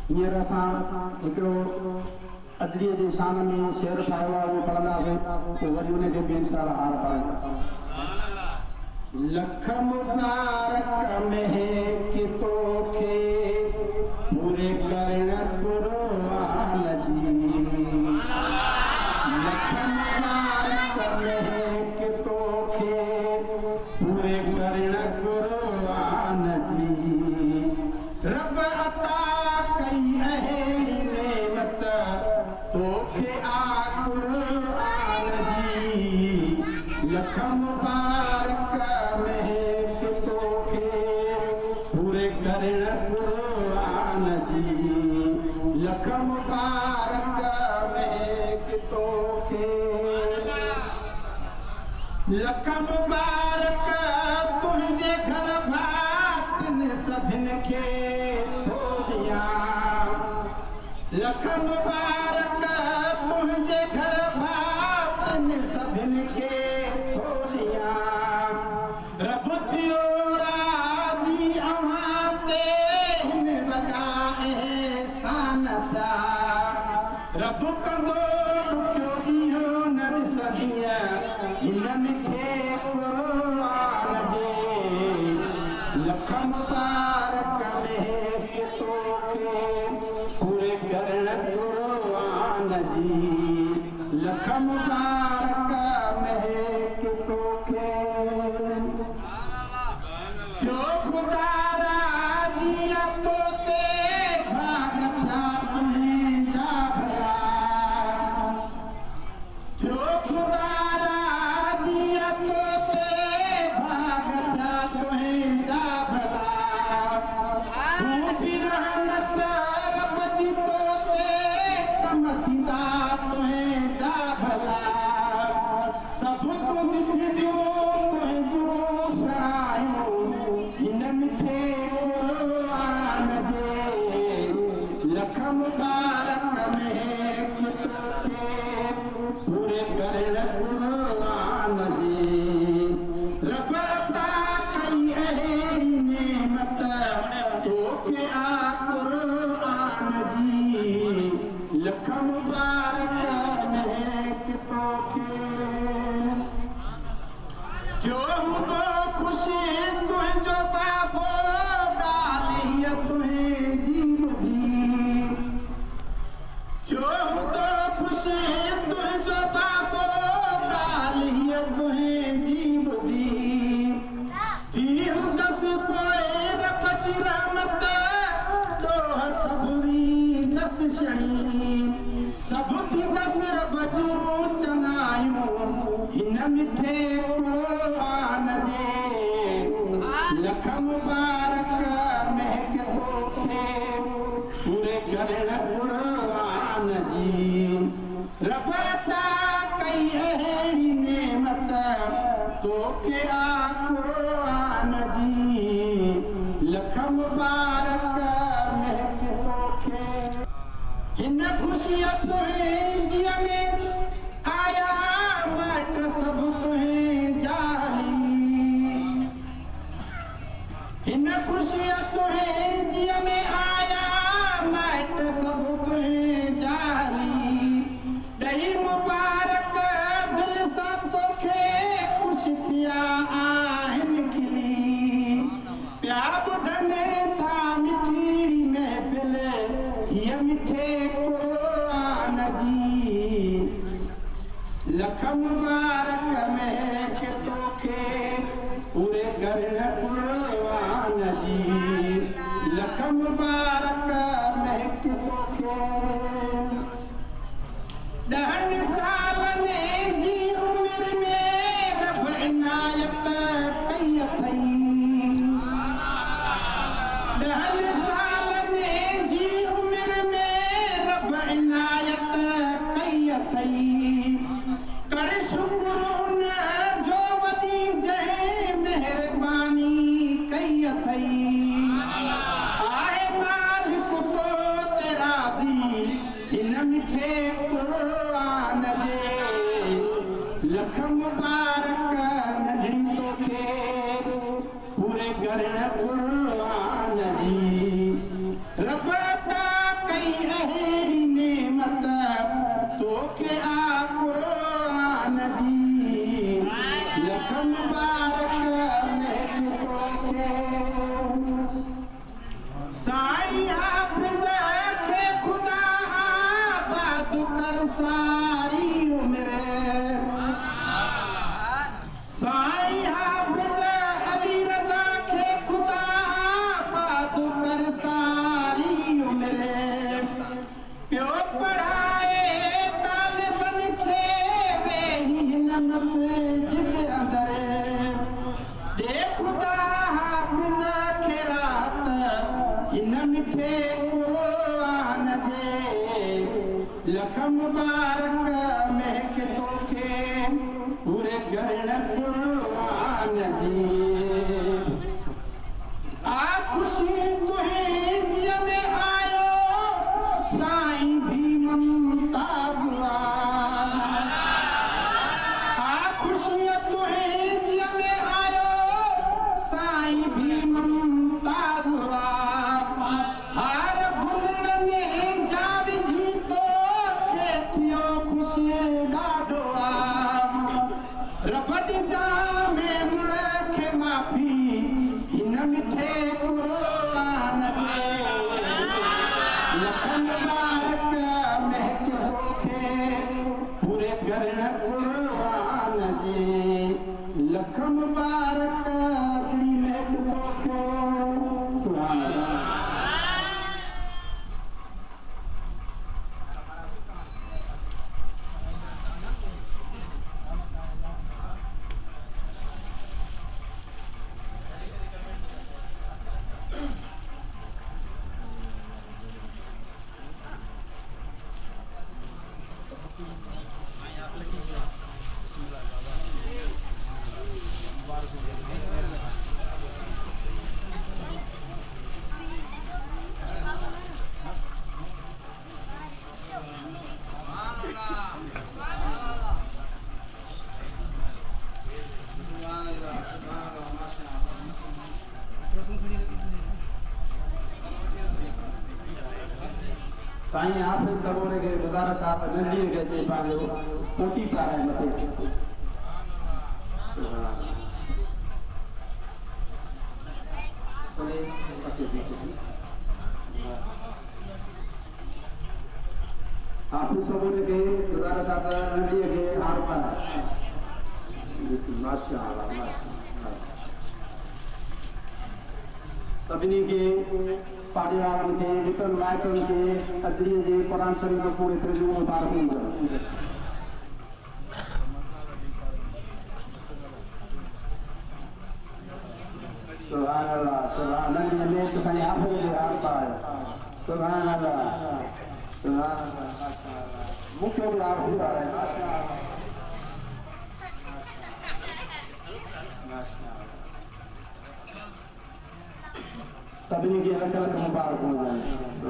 हींअर असां हिकिड़ो अदरीअ जी शान में शेर ठाहियो आहे, उहो पढ़ंदासीं, पोइ वरी उनखे बि इंशाअल्लाह हार पाईंदासीं। लख मुबारक महक तोखे पूरे करण कुर्बान जी, लख मुबारक महक तोखे पूरे करण कुर्बान जी। रब अता कई अहिड़ी नेमत तोखे आ कुर्बान जी, लख मुबारक महक तोखे पूरे करण कुर्बान जी, लख मुबारक महक तोखे। लख मुबारक तुंहिंजे घर भातिन सभिनि खे थोड़िया, लख मुबारक तुंहिंजे घर भातिन सभिनि खे थोड़िया। रब थियो राज़ी अव्हां ते हिन वॾा एहसान जा, रब कंदो ॾुखियो ॾींहुं न ॾिसंदीअ हिन मिठे कुर्बान जे, लख मुबारक महक तोखे पूरे करण कुर्बान जी, लख मुबारक महक तोखे। जो खुदा राज़ी तो ते भाग था तुंहिंजा भला, जो खुदा राज़ी तो ते भाग था तुंहिंजा भला। खूबी रहमत रब जी तो ते कम थींदा तुंहिंजा भला। सभु तूं मिठियूं तुंहिंजूं सायूं हिन मिठे कुर्बान जे, लख मुबारक महक तोखे पूरे करण कुर्बान जी। रब अता कई अहिड़ी नेमत तोखे आ कुर्बान जी, लख मुबारक महक तोखे। जो हूंदो ख़ुशी तुंहिंजो बाबो ॻाल्हि तुंहिंजी ॿुधी, जो हूंदो ख़ुशी तुंहिंजो बाबो ॻाल्हि तुंहिंजी ॿुधी। थी हूंदसि पोइ रब जी रहमत ॾोह सभु वींदसि शणी, सभु थींदसि रब जूं चङायूं हिन मिठे कुर्बान जे, लख मुबारक महक तोखे पूरे करण कुर्बान जी। रब अता कई अहिड़ी नेमत तोखे आ कुर्बान जी, लख मुबारक महक तोखे। हिन ख़ुशीअ तुंहिंजीअ में आया माइट सभु तुंहिंजा हली, हिन ख़ुशीअ तुंहिंजीअ में आया माइट सभु तुंहिंजा हली। ॾही मुबारक दिलि सां तोखे ख़ुशि थिया आहिनि खिली, पिया ॿुधनि था मिठड़ी महफ़िल हीअ मिठे कुर्बान जी, लख मुबारक महक तोखे पूरे करण कुर्बान जी, लख मुबारक महक तोखे। 10 सालनि जी उमिरि में रब इनायत कई अथई, 10 सालनि जी उमिरि में रब इनायत कई अथई। कर शुक्र उन जो वॾी जंहिं महिरबानी कई अथई। आहे मालिक तो ते राज़ी हिन मिठे कुर्बान जे, लख मुबारक नंढड़ी तोखे पूरे करण कुर्बान जी। सारी उम्र साईं हाफ़िज़ अली रज़ा खे खुदा आबाद कर सारी उम्र पियो पढ़ाए तालिबन खे वेही हिन मस्जिद अंदर दे खुदा हाफ़िज़ खे रात हिन मिठे क़ुरान जे लख मुबारक महक तोखे पूरे करण क़ुरान जी आ खुशी तुंहिंजीअ में आयो साईं भी मुमताज़ आ खुशी तुंहिंजीअ में आयो साईं भी मुमताज़ हर गुलनि जा विझी तोखे थियो खुशी ॾाढो रब ॾिजा में मुण खे माफ़ी हिन मिठे क़ुरान जे लखन मुबारक महक तोखे पूरे करण क़ुरान जे लख मुबारक दिली महक तोखे सुभान अल्लाह साईं हाफ़िज़ सरोरे के गुज़ारिश आहे नंढीअ खे अचे पंहिंजो पोटी पाराए मथे हाफ़िज़ सरोरे के गुज़ारिश आहे नंढीअ खे हार पाराए माशाअल्लाह सभिनी खे पाड़े वारनि खे मिटनि माइटनि खे अदरीअ जे क़ुरान शरीफ़ पूरे तर्जुमो मुबारक हुजनि सुभान अल्लाह सुभान अल्लाह नेक साईं हाफ़िज़ जो हार पाए सुभान अल्लाह सुभान अल्लाह माशाअल्लाह मूंखे बि हाफ़िज़ आहे माशाअल्लाह सभिनी खे लख लख मुबारक हुजनि